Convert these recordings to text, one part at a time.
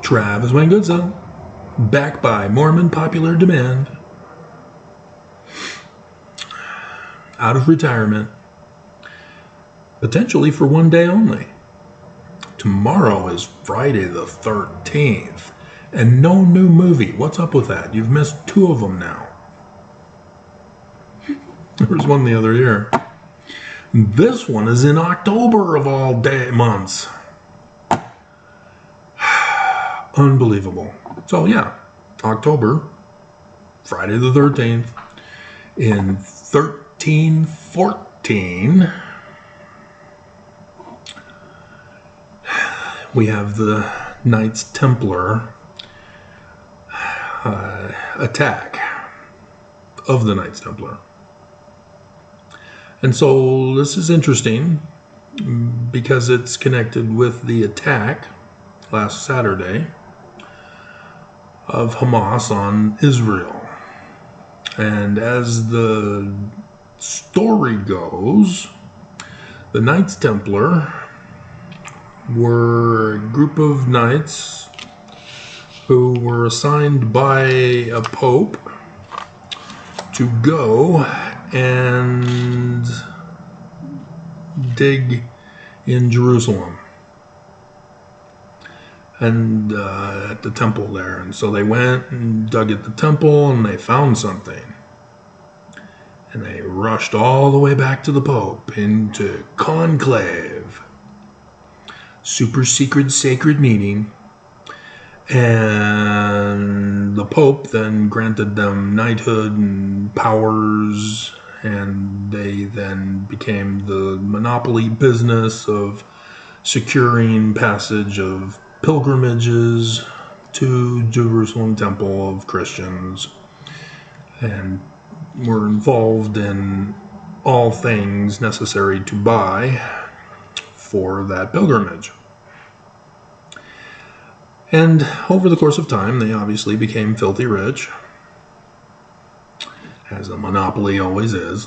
Travis Wayne Goodsell, back by Mormon popular demand, out of retirement, potentially for one day only. Tomorrow is Friday the 13th, and no new movie. What's up with that? You've missed 2 of them now. There was one the other year. This one is in October of all months. Unbelievable. So yeah, October, Friday the 13th, in 1314, we have the Knights Templar attack of the Knights Templar. And so this is interesting because it's connected with the attack last Saturday of Hamas on Israel. And as the story goes, the Knights Templar were a group of knights who were assigned by a pope to go and dig in Jerusalem and at the temple there. And so they went and dug at the temple and they found something. And they rushed all the way back to the Pope into conclave, super secret sacred meeting. And the Pope then granted them knighthood and powers, and they then became the monopoly business of securing passage of pilgrimages to Jerusalem Temple of Christians, and were involved in all things necessary to buy for that pilgrimage. And over the course of time, they obviously became filthy rich, as a monopoly always is.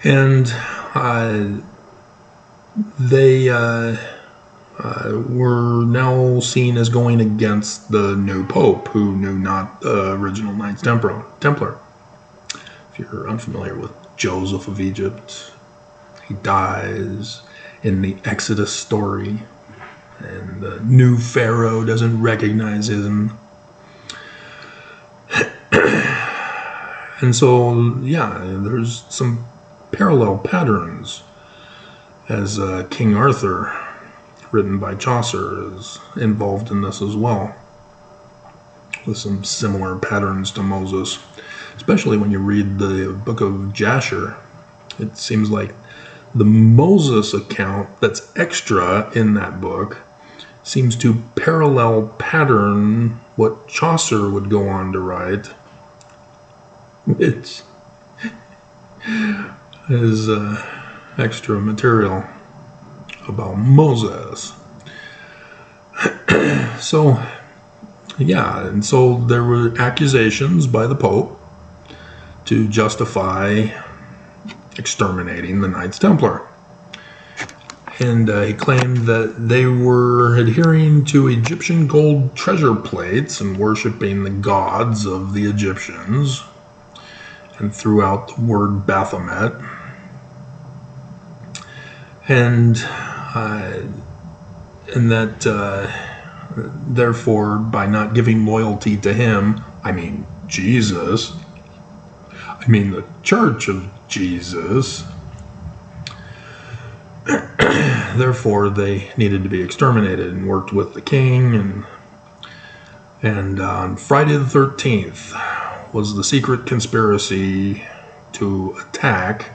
And they were now seen as going against the new Pope, who knew not the original Knights Templar. If you're unfamiliar with Joseph of Egypt, he dies in the Exodus story, and the new Pharaoh doesn't recognize him. And so, yeah, there's some parallel patterns, as King Arthur, written by Chaucer, is involved in this as well, with some similar patterns to Moses. Especially when you read the book of Jasher, it seems like the Moses account that's extra in that book seems to parallel pattern what Chaucer would go on to write, which is extra material about Moses. So, yeah, and so there were accusations by the Pope to justify exterminating the Knights Templar. And he claimed that they were adhering to Egyptian gold treasure plates and worshiping the gods of the Egyptians, and threw out the word Baphomet. And that therefore, by not giving loyalty to him, I mean Jesus, I mean the Church of Jesus, therefore they needed to be exterminated, and worked with the king. And on Friday the 13th was the secret conspiracy to attack,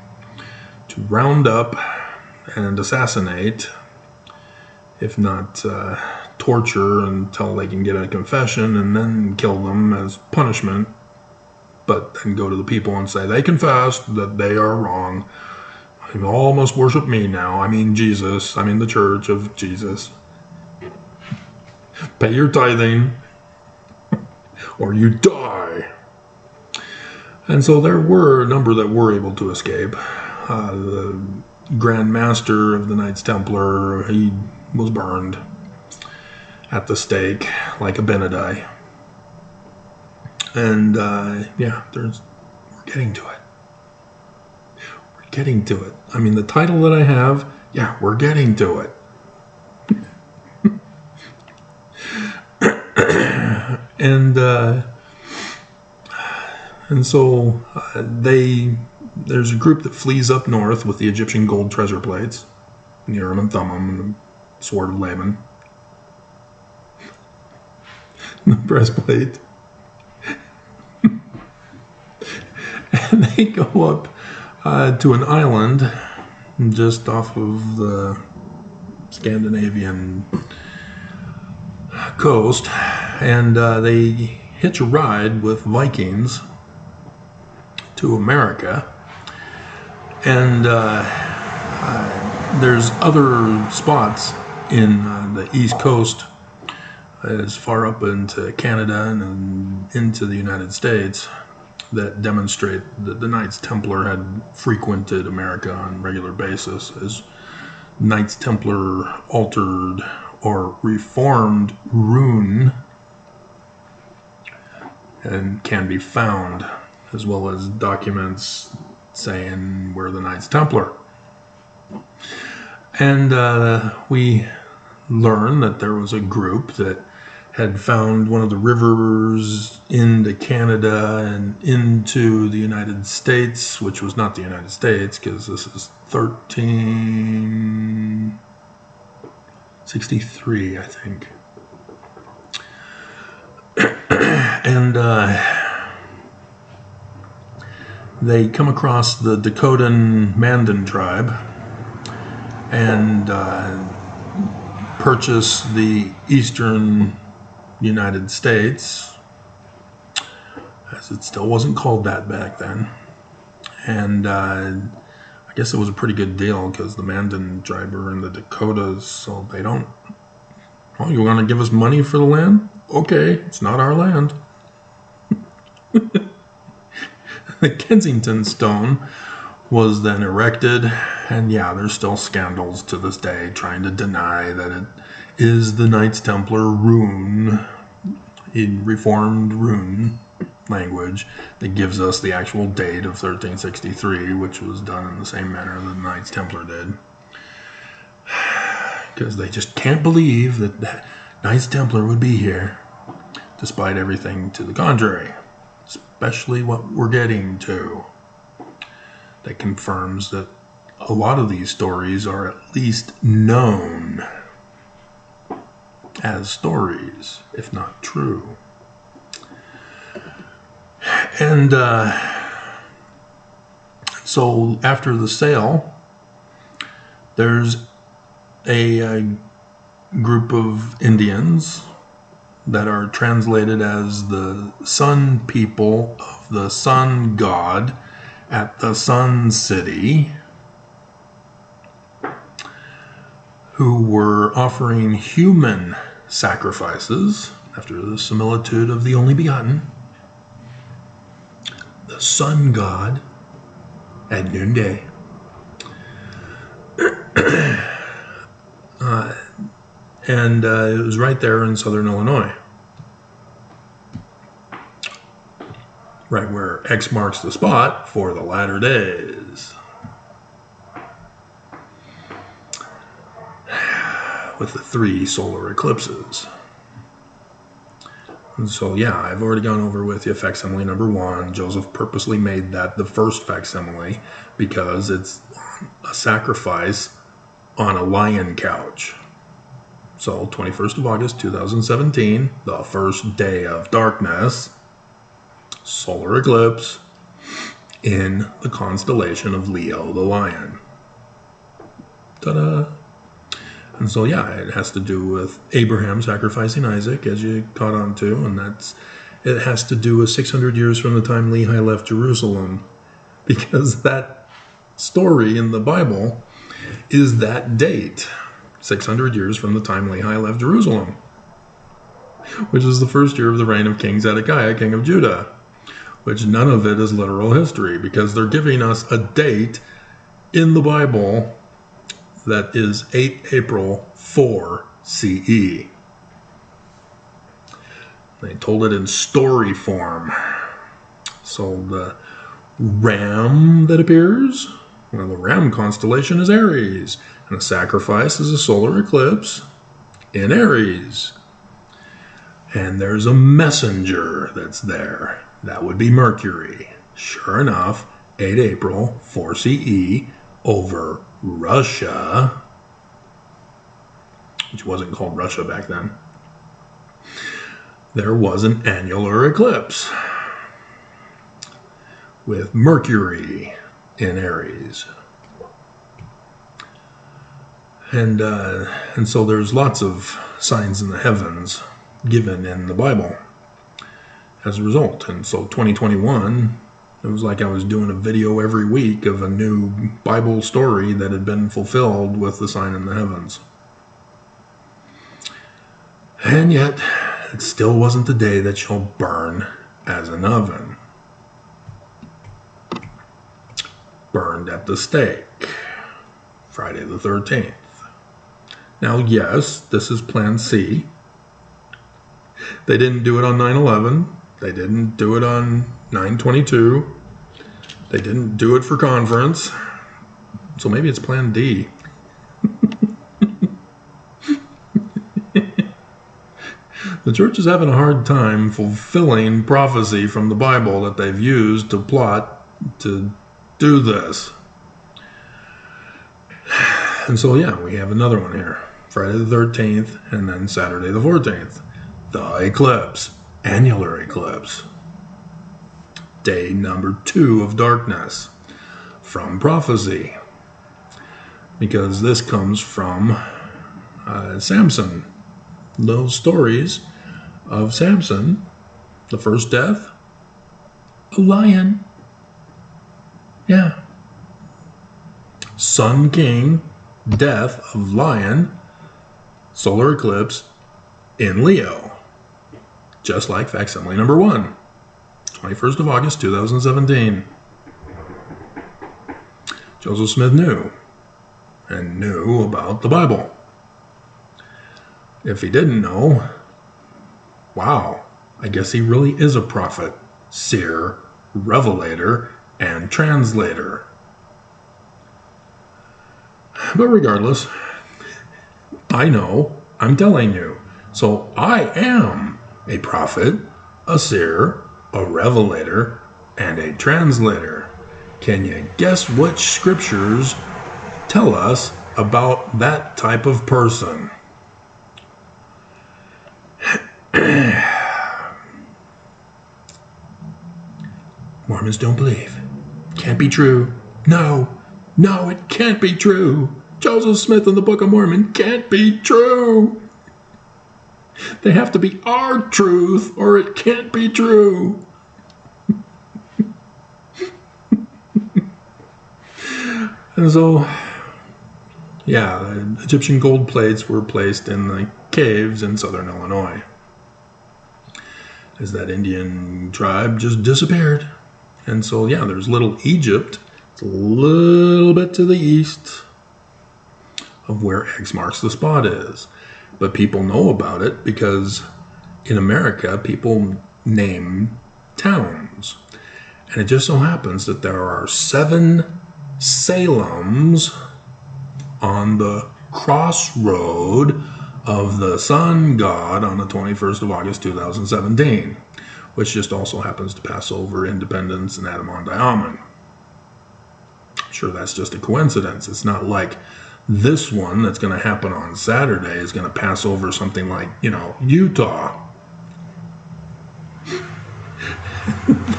to round up and assassinate, if not torture until they can get a confession, and then kill them as punishment, but then go to the people and say they confessed that they are wrong. You all must worship me now. I mean Jesus. I mean the Church of Jesus. Pay your tithing or you die. And so there were a number that were able to escape. The Grand Master of the Knights Templar, he was burned. at the stake like Abinadi. And we're getting to it. We're getting to it. I mean, the title that I have, we're getting to it. And so there's a group that flees up north with the Egyptian gold treasure plates, the Urim and Thummim, and the sword of Laban, the breastplate. And they go up to an island just off of the Scandinavian coast, and they hitch a ride with Vikings to America. And there's other spots in the East Coast, as far up into Canada and into the United States, that demonstrate that the Knights Templar had frequented America on a regular basis, as Knights Templar altered or reformed rune and can be found, as well as documents saying we're the Knights Templar. And we learn that there was a group that had found one of the rivers into Canada and into the United States, which was not the United States, because this is 1363, I think. And they come across the Dakotan Mandan tribe and purchase the eastern United States, as it still wasn't called that back then. And I guess it was a pretty good deal, because the Mandan tribe are in the Dakotas, so they don't, oh, you want to give us money for the land? Okay, it's not our land. The Kensington Stone was then erected, and there's still scandals to this day trying to deny that it is the Knights Templar rune, in reformed rune language, that gives us the actual date of 1363, which was done in the same manner that the Knights Templar did. Because they just can't believe that Knights Templar would be here, despite everything to the contrary, especially what we're getting to. That confirms that a lot of these stories are at least known as stories, if not true. And so after the sale, there's a group of Indians that are translated as the Sun People of the Sun God at the Sun City, who were offering human sacrifices after the similitude of the only begotten, the sun god, at noonday. And it was right there in southern Illinois, right where X marks the spot for the latter days, with the 3 solar eclipses. And so I've already gone over with you facsimile number 1. Joseph purposely made that the first facsimile because it's a sacrifice on a lion couch. So 21st of August 2017, the first day of darkness, solar eclipse in the constellation of Leo the Lion. Ta-da! And so it has to do with Abraham sacrificing Isaac, as you caught on to, and it has to do with 600 years from the time Lehi left Jerusalem, because that story in the Bible is that date, 600 years from the time Lehi left Jerusalem, which is the first year of the reign of King Zedekiah, king of Judah, which none of it is literal history, because they're giving us a date in the Bible that is 8 April 4 CE. They told it in story form. So the ram that appears, well, the ram constellation is Aries, and the sacrifice is a solar eclipse in Aries. And there's a messenger that's there. That would be Mercury. Sure enough, 8 April, 4 CE, over Russia, which wasn't called Russia back then, there was an annular eclipse with Mercury in Aries. And so there's lots of signs in the heavens given in the Bible as a result. And so 2021, it was like I was doing a video every week of a new Bible story that had been fulfilled with the sign in the heavens. And yet, it still wasn't the day that shall burn as an oven. Burned at the stake, Friday the 13th. Now, yes, this is Plan C. They didn't do it on 9/11. They didn't do it on 9/22. They didn't do it for conference. So maybe it's Plan D. The church is having a hard time fulfilling prophecy from the Bible that they've used to plot to do this. And so, yeah, we have another one here. Friday the 13th and then Saturday the 14th. The eclipse. Annular eclipse. Day number 2 of darkness. From prophecy. Because this comes from Samson. Those stories of Samson. The first death. A lion. Yeah. Sun King. Death of lion. Solar eclipse in Leo. Just like facsimile number 1. 21st of August 2017. Joseph Smith knew. And knew about the Bible. If he didn't know, wow, I guess he really is a prophet, seer, revelator, and translator. But regardless, I know, I'm telling you. So I am a prophet, a seer, a revelator, and a translator. Can you guess which scriptures tell us about that type of person? Mormons don't believe. Can't be true. No, it can't be true. Joseph Smith and the Book of Mormon can't be true. They have to be our truth or it can't be true. And so, yeah, the Egyptian gold plates were placed in the caves in southern Illinois, as that Indian tribe just disappeared. And so, yeah, there's Little Egypt. It's a little bit to the east of where X marks the spot is. But people know about it because in America, people name towns. And it just so happens that there are 7 Salems on the crossroad of the sun god on the 21st of August 2017, which just also happens to pass over Independence and Adam-on-Diamond. I'm sure that's just a coincidence. It's not like this one that's going to happen on Saturday is going to pass over something like, Utah.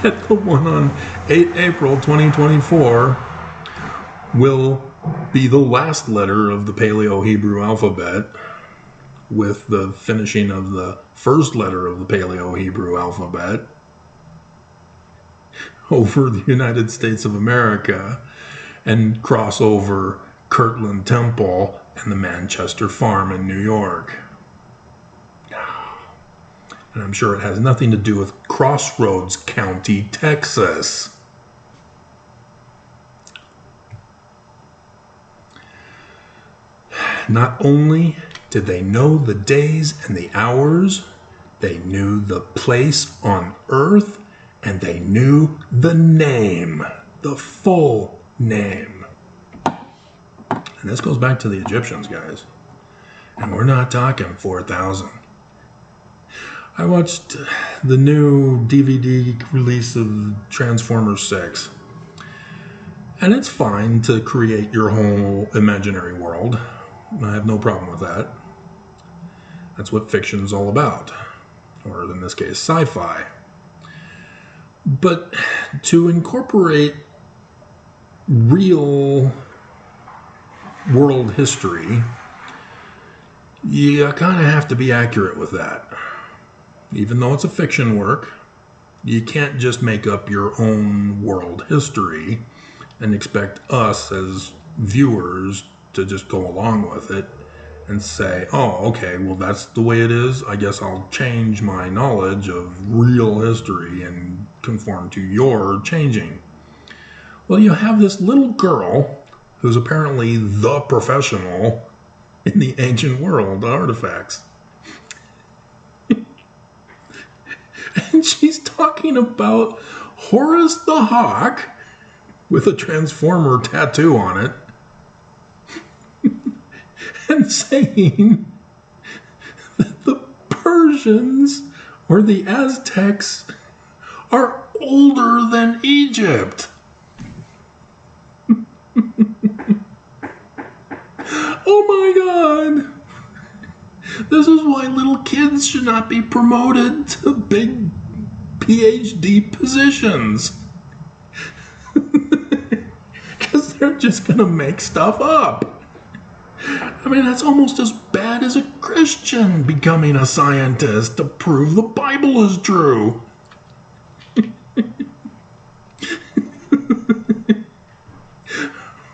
That the one on 8 April 2024 will be the last letter of the Paleo-Hebrew alphabet, with the finishing of the first letter of the Paleo-Hebrew alphabet over the United States of America and cross over Kirtland Temple and the Manchester Farm in New York. And I'm sure it has nothing to do with Crossroads County, Texas. Not only did they know the days and the hours, They knew the place on earth, and they knew the name, the full name. And this goes back to the Egyptians, guys. And we're not talking 4,000. I watched the new DVD release of Transformers 6. And it's fine to create your whole imaginary world. I have no problem with that. That's what fiction's all about. Or in this case, sci-fi. But to incorporate real world history, you kind of have to be accurate with that. Even though it's a fiction work, you can't just make up your own world history and expect us as viewers to just go along with it and say, oh, okay, well, that's the way it is. I guess I'll change my knowledge of real history and conform to your changing. Well, you have this little girl who's apparently the professional in the ancient world artifacts. And she's talking about Horus the Hawk with a Transformer tattoo on it. And saying that the Persians or the Aztecs are older than Egypt. Oh my God. This is why little kids should not be promoted to big PhD positions. Because they're just going to make stuff up. I mean, that's almost as bad as a Christian becoming a scientist to prove the Bible is true.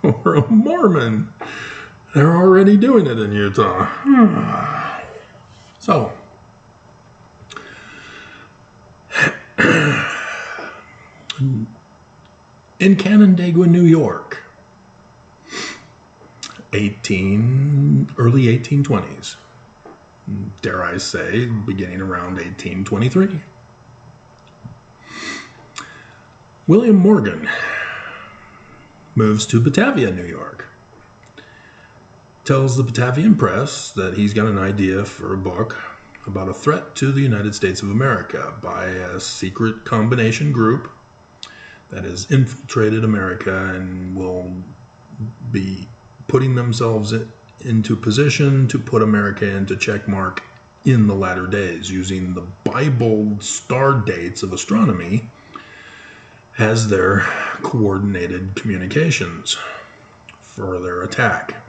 Or a Mormon. They're already doing it in Utah. So, in Canandaigua, New York, early 1820s, dare I say, beginning around 1823. William Morgan moves to Batavia, New York. Tells the Batavian Press that he's got an idea for a book about a threat to the United States of America by a secret combination group that has infiltrated America and will be putting themselves into position to put America into checkmark in the latter days, using the Bible star dates of astronomy as their coordinated communications for their attack.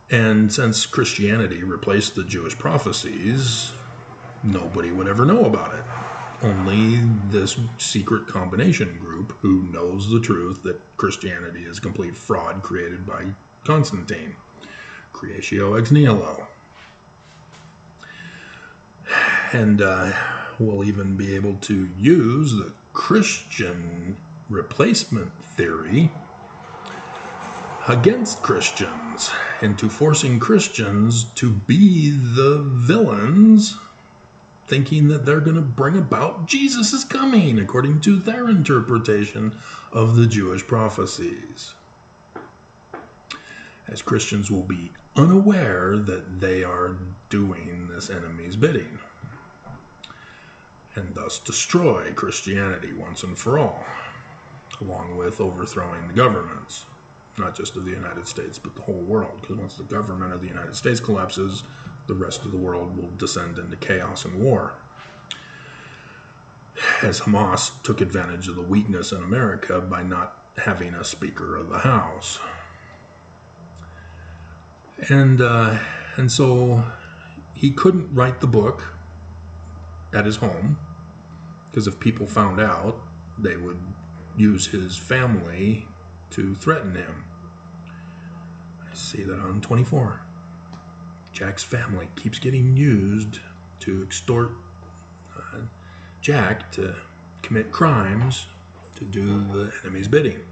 And since Christianity replaced the Jewish prophecies, nobody would ever know about it. Only this secret combination group who knows the truth that Christianity is a complete fraud created by Constantine. Creatio ex nihilo. And we'll even be able to use the Christian replacement theory against Christians, into forcing Christians to be the villains, thinking that they're going to bring about Jesus' coming, according to their interpretation of the Jewish prophecies. As Christians will be unaware that they are doing this enemy's bidding, and thus destroy Christianity once and for all, along with overthrowing the governments. Not just of the United States, but the whole world. Because once the government of the United States collapses, the rest of the world will descend into chaos and war. As Hamas took advantage of the weakness in America by not having a Speaker of the House. And so he couldn't write the book at his home, because if people found out, they would use his family to threaten him. I see that on 24. Jack's family keeps getting used to extort Jack to commit crimes to do the enemy's bidding.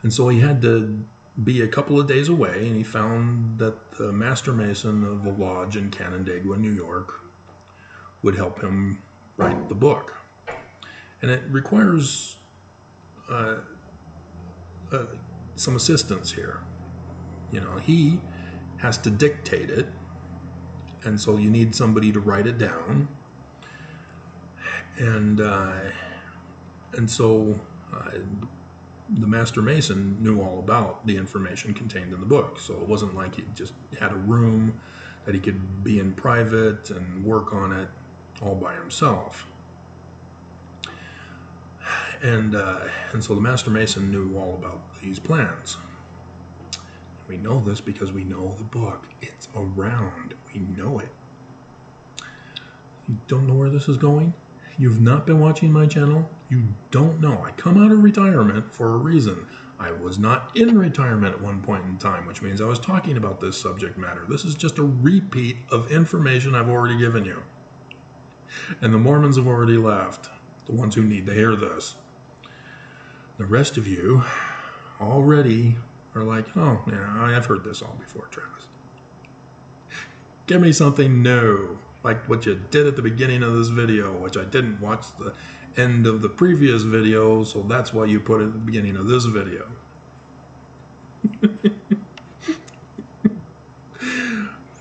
And so he had to be a couple of days away, and he found that the master mason of the lodge in Canandaigua, New York, would help him write the book. And it requires some assistance here. He has to dictate it, and so you need somebody to write it down. And so the master mason knew all about the information contained in the book. So it wasn't like he just had a room that he could be in private and work on it all by himself. And so the master mason knew all about these plans. We know this because we know the book. It's around. We know it. You don't know where this is going? You've not been watching my channel? You don't know. I come out of retirement for a reason. I was not in retirement at one point in time, which means I was talking about this subject matter. This is just a repeat of information I've already given you. And the Mormons have already left, the ones who need to hear this. The rest of you already are like, oh, yeah, I've heard this all before, Travis. Give me something new, like what you did at the beginning of this video, which I didn't watch the end of the previous video, so that's why you put it at the beginning of this video.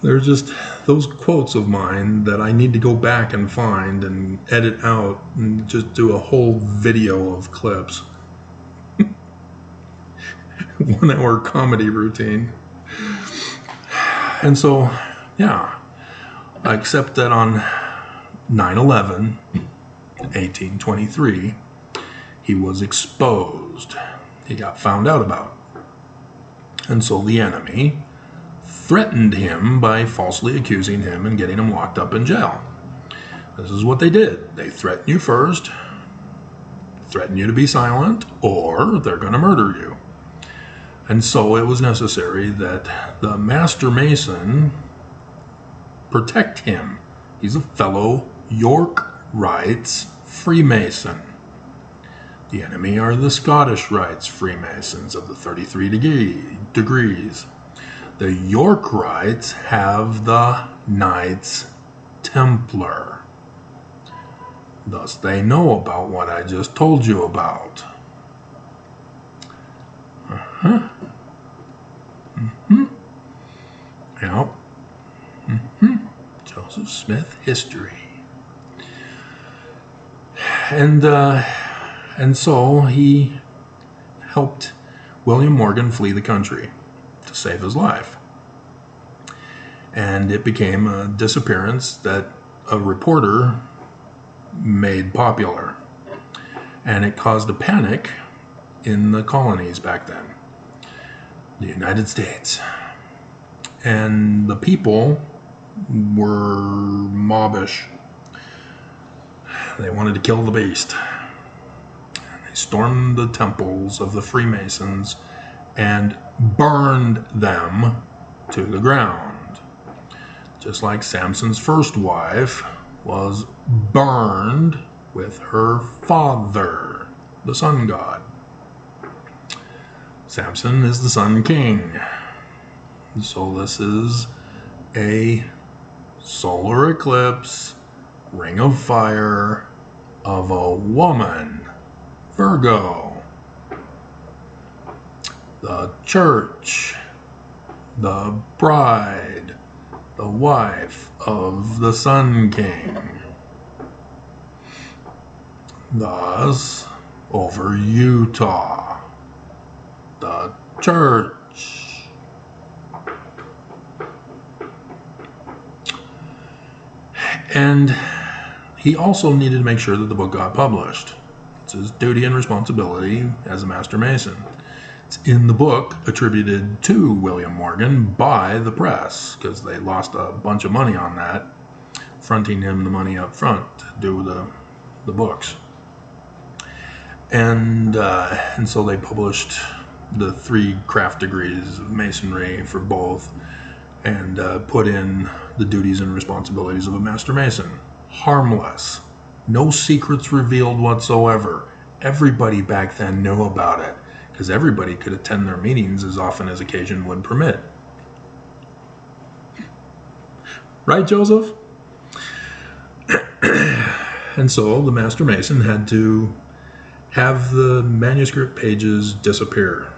There's just those quotes of mine that I need to go back and find and edit out and just do a whole video of clips. 1 hour comedy routine. And so, yeah, except that on 9/11, 1823, he was exposed. He got found out about. And so the enemy threatened him by falsely accusing him and getting him locked up in jail. This is what they did. They threaten you first, threaten you to be silent, or they're going to murder you. And so it was necessary that the master mason protect him. He's a fellow York Rites Freemason. The enemy are the Scottish Rites Freemasons of the 33 degrees. The York Rites have the Knights Templar. Thus they know about what I just told you about. Yep. Joseph Smith history. And so he helped William Morgan flee the country to save his life. And it became a disappearance that a reporter made popular. And it caused a panic in the colonies back then, the United States. And the people were mobbish. They wanted to kill the beast. They stormed the temples of the Freemasons and burned them to the ground. Just like Samson's first wife was burned with her father, the sun god. Samson is the sun king. So this is a solar eclipse, ring of fire of a woman, Virgo. The church, the bride, the wife of the Sun King. Thus, over Utah, the church. And he also needed to make sure that the book got published. It's his duty and responsibility as a Master Mason. It's in the book attributed to William Morgan by the press, because they lost a bunch of money on that, fronting him the money up front to do the books. And so they published the 3 craft degrees of Masonry for both, and put in the duties and responsibilities of a Master Mason. Harmless. No secrets revealed whatsoever. Everybody back then knew about it, as everybody could attend their meetings as often as occasion would permit. Right, Joseph? And so the Master Mason had to have the manuscript pages disappear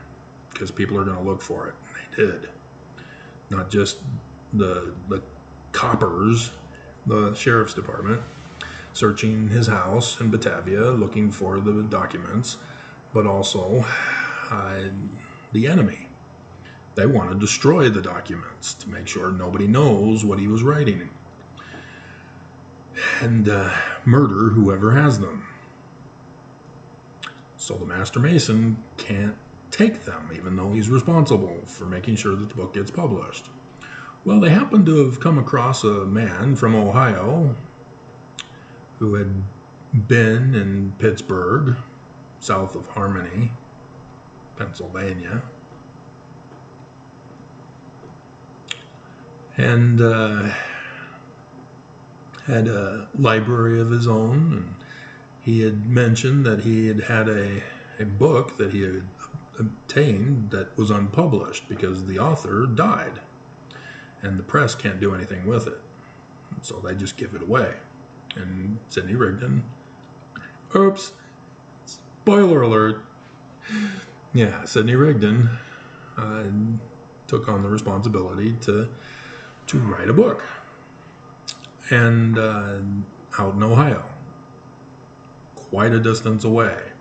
because people are going to look for it. And they did. Not just the coppers, the sheriff's department, searching his house in Batavia looking for the documents, but also the enemy. They want to destroy the documents to make sure nobody knows what he was writing and murder whoever has them. So the Master Mason can't take them, even though he's responsible for making sure that the book gets published. Well, they happened to have come across a man from Ohio who had been in Pittsburgh, south of Harmony, Pennsylvania, and had a library of his own, and he had mentioned that he had a book that he had obtained that was unpublished because the author died, and the press can't do anything with it, so they just give it away. And Sidney Rigdon, oops, spoiler alert, yeah, Sidney Rigdon took on the responsibility to write a book, and out in Ohio, quite a distance away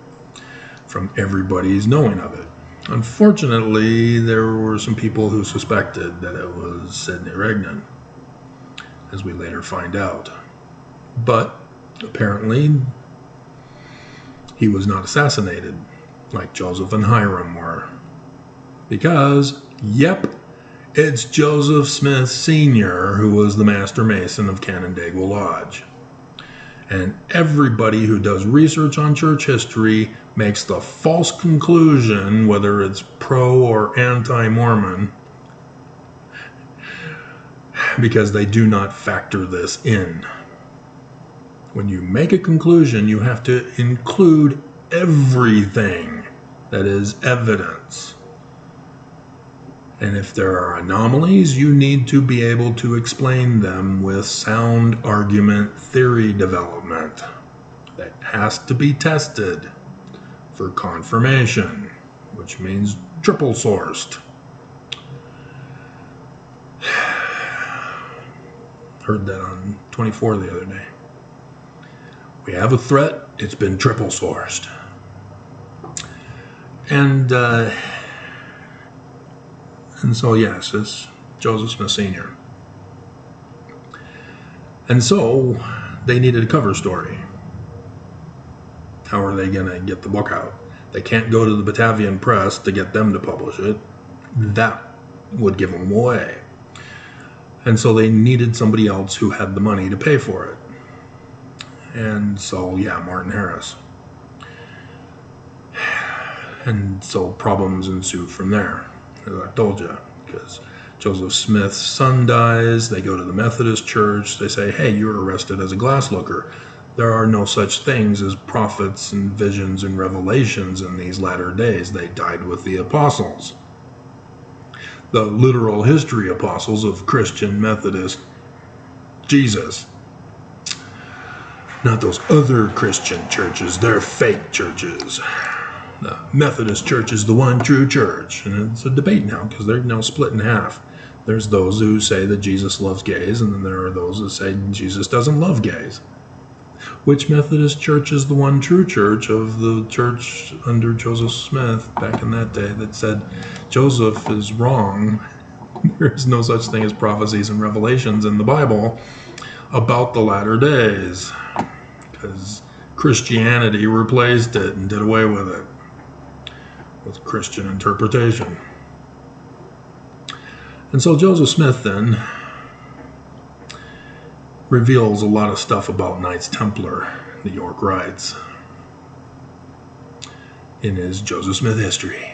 from everybody's knowing of it. Unfortunately, there were some people who suspected that it was Sidney Rigdon, as we later find out. But apparently, he was not assassinated like Joseph and Hiram were. Because, yep, it's Joseph Smith Sr. who was the Master Mason of Canandaigua Lodge. And everybody who does research on church history makes the false conclusion, whether it's pro or anti-Mormon, because they do not factor this in. When you make a conclusion, you have to include everything that is evidence. And if there are anomalies, you need to be able to explain them with sound argument theory development that has to be tested for confirmation, which means triple sourced. Heard that on 24 the other day. We have a threat, it's been triple sourced. And so, yes, it's Joseph Smith Sr. And so, they needed a cover story. How are they going to get the book out? They can't go to the Batavian press to get them to publish it. That would give them away. And so they needed somebody else who had the money to pay for it. And so, yeah, Martin Harris. And so problems ensued from there, as I told you, because Joseph Smith's son dies. They go to the Methodist church. They say, hey, you were arrested as a glass looker. There are no such things as prophets and visions and revelations in these latter days. They died with the apostles, the literal history apostles of Christian Methodist Jesus. Not those other Christian churches. They're fake churches. The Methodist Church is the one true church. And it's a debate now because they're now split in half. There's those who say that Jesus loves gays, and then there are those who say Jesus doesn't love gays. Which Methodist church is the one true church of the church under Joseph Smith back in that day that said Joseph is wrong? There's no such thing as prophecies and revelations in the Bible about the latter days, because Christianity replaced it and did away with it with Christian interpretation. And so Joseph Smith then reveals a lot of stuff about Knights Templar, the York Rites, in his Joseph Smith history.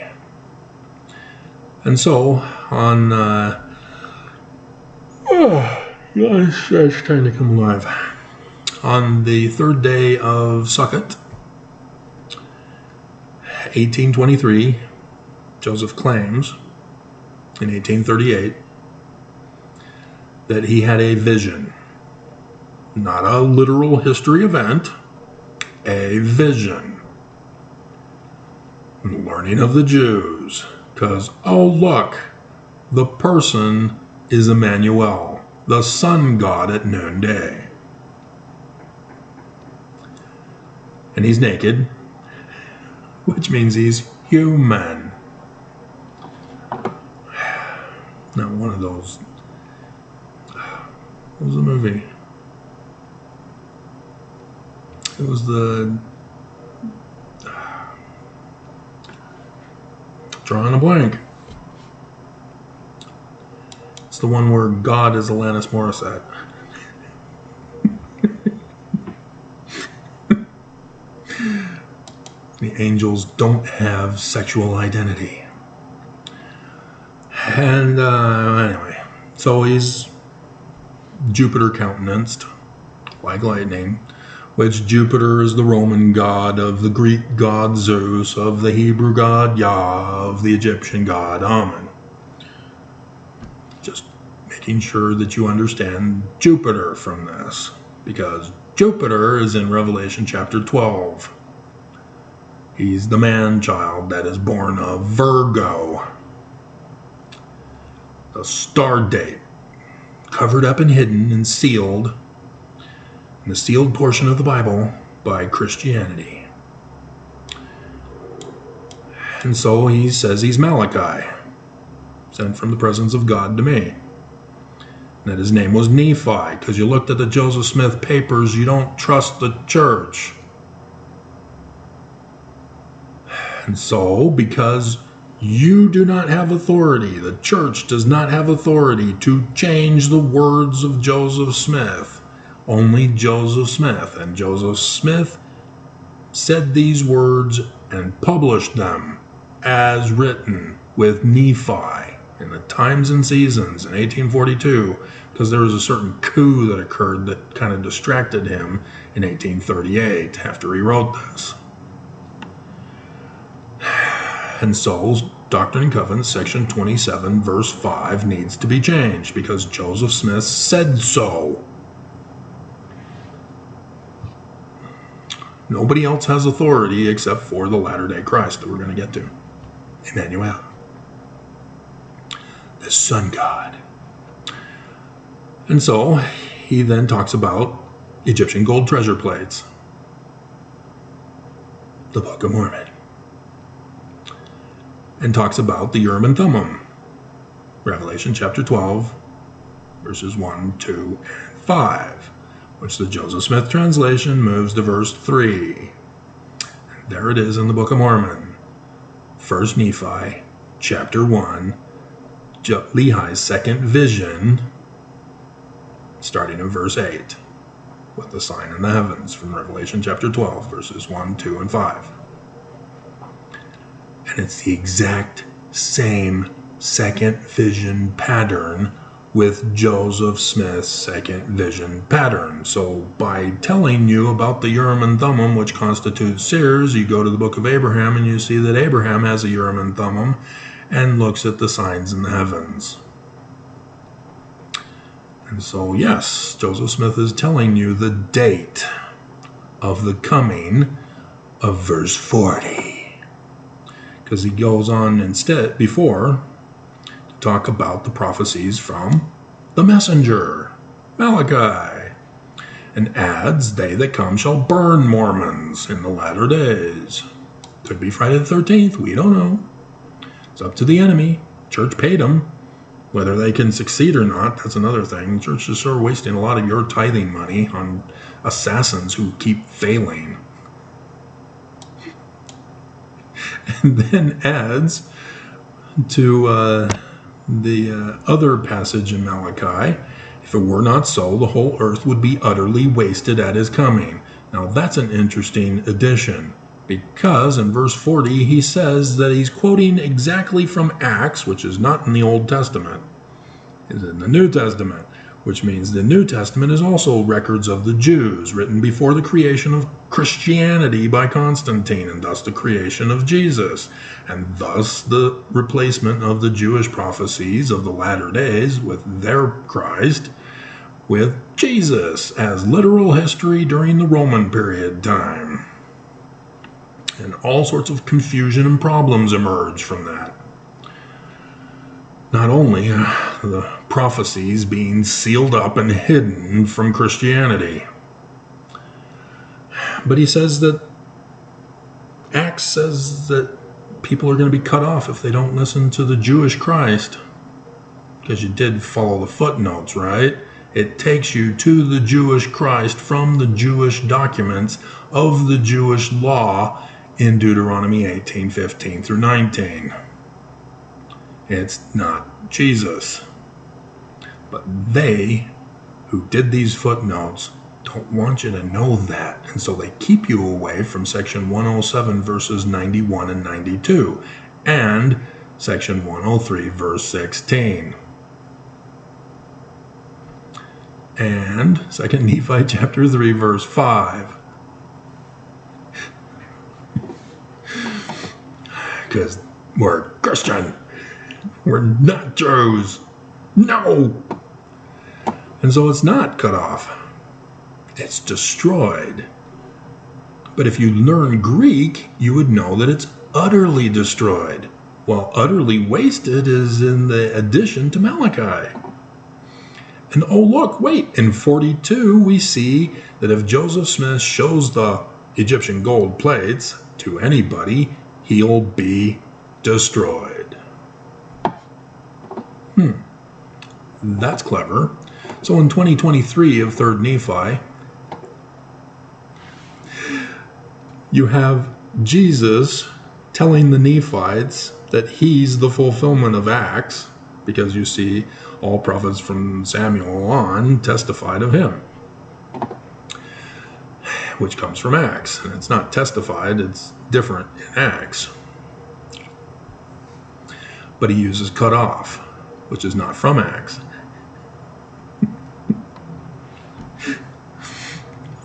And so on it's trying to come alive. On the third day of Sukkot, 1823, Joseph claims in 1838 that he had a vision, not a literal history event, a vision. Learning of the Jews, because, oh look, the person is Emmanuel, the sun god at noonday. And he's naked, which means he's human. Now, one of those, what was the movie? It was drawing a blank. It's the one where God is Alanis Morissette. The angels don't have sexual identity. And anyway, so he's Jupiter countenanced, like lightning, which Jupiter is the Roman god, of the Greek god Zeus, of the Hebrew god Yah, of the Egyptian god Amun. Just making sure that you understand Jupiter from this, because Jupiter is in Revelation chapter 12. He's the man-child that is born of Virgo. The star date, covered up and hidden and sealed in the sealed portion of the Bible by Christianity. And so he says he's Malachi, sent from the presence of God to me. And that his name was Nephi, because you looked at the Joseph Smith papers, you don't trust the church. And so, because you do not have authority, the church does not have authority to change the words of Joseph Smith. Only Joseph Smith. And Joseph Smith said these words and published them as written with Nephi in the Times and Seasons in 1842, because there was a certain coup that occurred that kind of distracted him in 1838 after he wrote this. And so, Doctrine and Covenants, section 27, verse 5, needs to be changed because Joseph Smith said so. Nobody else has authority except for the Latter-day Christ that we're going to get to. Emmanuel, the sun god. And so, he then talks about Egyptian gold treasure plates. The Book of Mormon. And talks about the Urim and Thummim, Revelation chapter 12, verses 1, 2, and 5, which the Joseph Smith translation moves to verse 3. And there it is in the Book of Mormon. 1 Nephi, chapter 1, Lehi's second vision, starting in verse 8, with the sign in the heavens from Revelation chapter 12, verses 1, 2, and 5. And it's the exact same second vision pattern with Joseph Smith's second vision pattern. So by telling you about the Urim and Thummim, which constitutes seers, you go to the book of Abraham and you see that Abraham has a Urim and Thummim and looks at the signs in the heavens. And so, yes, Joseph Smith is telling you the date of the coming of verse 40. Because he goes on instead, before, to talk about the prophecies from the messenger, Malachi, and adds, they that come shall burn Mormons in the latter days. Could be Friday the 13th, we don't know. It's up to the enemy. Church paid them. Whether they can succeed or not, that's another thing. Church is sort of wasting a lot of your tithing money on assassins who keep failing. And then adds to the other passage in Malachi, if it were not so, the whole earth would be utterly wasted at his coming. Now that's an interesting addition, because in verse 40 he says that he's quoting exactly from Acts, which is not in the Old Testament, it's in the New Testament, which means the New Testament is also records of the Jews, written before the creation of Christianity by Constantine, and thus the creation of Jesus, and thus the replacement of the Jewish prophecies of the latter days with their Christ, with Jesus as literal history during the Roman period time. And all sorts of confusion and problems emerge from that. Not only the prophecies being sealed up and hidden from Christianity, but he says that Acts says that people are going to be cut off if they don't listen to the Jewish Christ. Because you did follow the footnotes, right? It takes you to the Jewish Christ from the Jewish documents of the Jewish law in Deuteronomy 18:15 through 19. It's not Jesus. But they who did these footnotes don't want you to know that. And so they keep you away from section 107 verses 91 and 92 and section 103 verse 16. And 2 Nephi chapter 3 verse 5. Because we're Christian. We're not Jews. No. And so it's not cut off. It's destroyed. But if you learn Greek, you would know that it's utterly destroyed, while utterly wasted is in the addition to Malachi. And oh look, wait, in 42 we see that if Joseph Smith shows the Egyptian gold plates to anybody, he'll be destroyed. That's clever. So in 2023 of 3rd Nephi, you have Jesus telling the Nephites that he's the fulfillment of Acts, because you see all prophets from Samuel on testified of him, which comes from Acts. And it's not testified, it's different in Acts. But he uses cut off, which is not from Acts.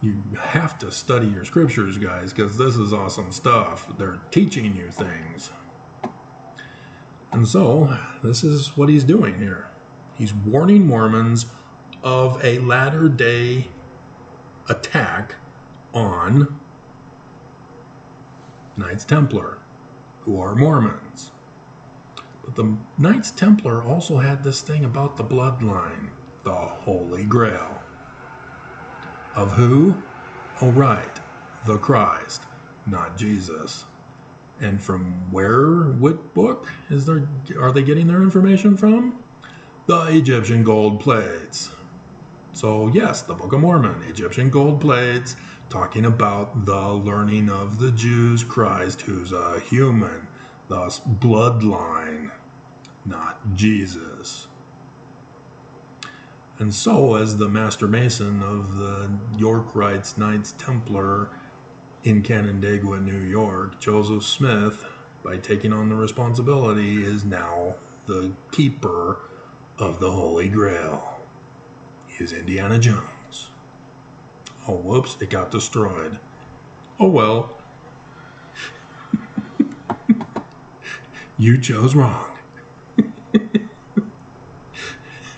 You have to study your scriptures, guys, because this is awesome stuff. They're teaching you things. And so, this is what he's doing here. He's warning Mormons of a latter-day attack on Knights Templar, who are Mormons. But the Knights Templar also had this thing about the bloodline, the Holy Grail. Of who? Oh, right, the Christ, not Jesus. And from where, what book are they getting their information from? The Egyptian gold plates. So yes, the Book of Mormon, Egyptian gold plates, talking about the learning of the Jews, Christ, who's a human, thus bloodline, not Jesus. And so, as the Master Mason of the York Rites Knights Templar in Canandaigua, New York, Joseph Smith, by taking on the responsibility, is now the keeper of the Holy Grail. He is Indiana Jones. Oh, whoops, it got destroyed. Oh well. You chose wrong.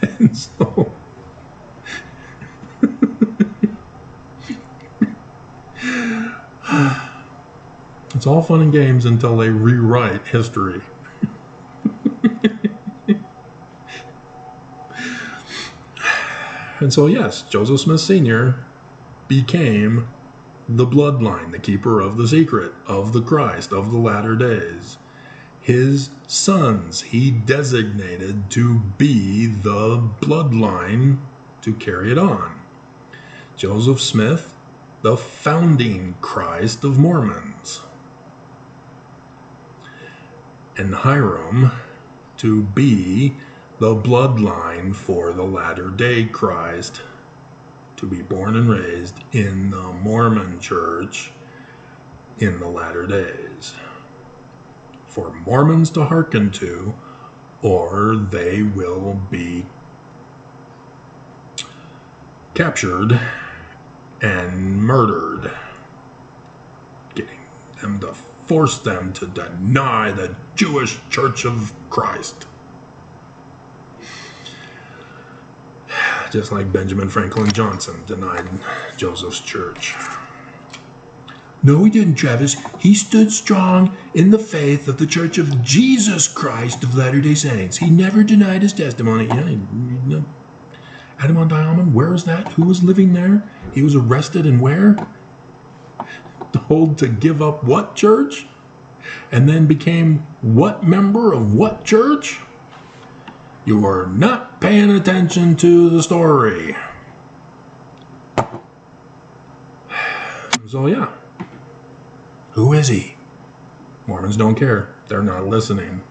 And so... it's all fun and games until they rewrite history. And so yes, Joseph Smith Sr. became the bloodline, the keeper of the secret of the Christ of the latter days. His sons he designated to be the bloodline to carry it on. Joseph Smith, the founding Christ of Mormons. And Hiram to be the bloodline for the latter-day Christ, to be born and raised in the Mormon church in the latter days, for Mormons to hearken to, or they will be captured and murdered, getting them to force them to deny the Jewish Church of Christ. Just like Benjamin Franklin Johnson denied Joseph's church. No, he didn't, Travis. He stood strong in the faith of the Church of Jesus Christ of Latter-day Saints. He never denied his testimony. Yeah, Adam on Diamond, where is that? Who was living there? He was arrested and where? Told to give up what church? And then became what member of what church? You are not paying attention to the story. So yeah. Who is he? Mormons don't care. They're not listening.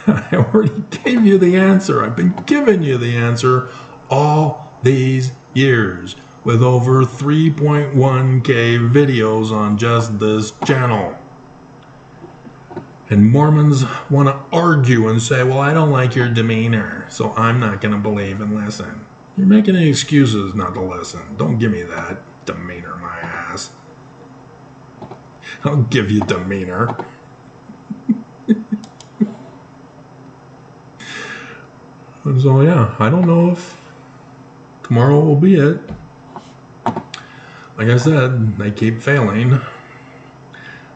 I already gave you the answer. I've been giving you the answer all these years with over 3.1K videos on just this channel. And Mormons want to argue and say, well, I don't like your demeanor, so I'm not going to believe and listen. You're making excuses not to listen. Don't give me that demeanor, my ass. I'll give you demeanor. So yeah, I don't know if tomorrow will be it. Like I said, they keep failing.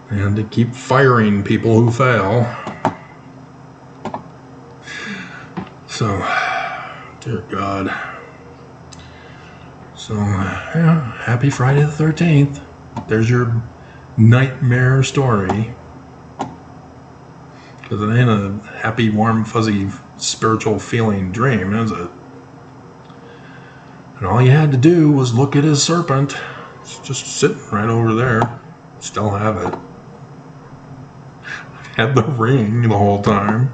And they keep firing people who fail. So, dear God. So, yeah, happy Friday the 13th. There's your nightmare story. Because it ain't a happy, warm, fuzzy, spiritual feeling dream, is it? And all you had to do was look at his serpent. It's just sitting right over there. Still have it. Had the ring the whole time.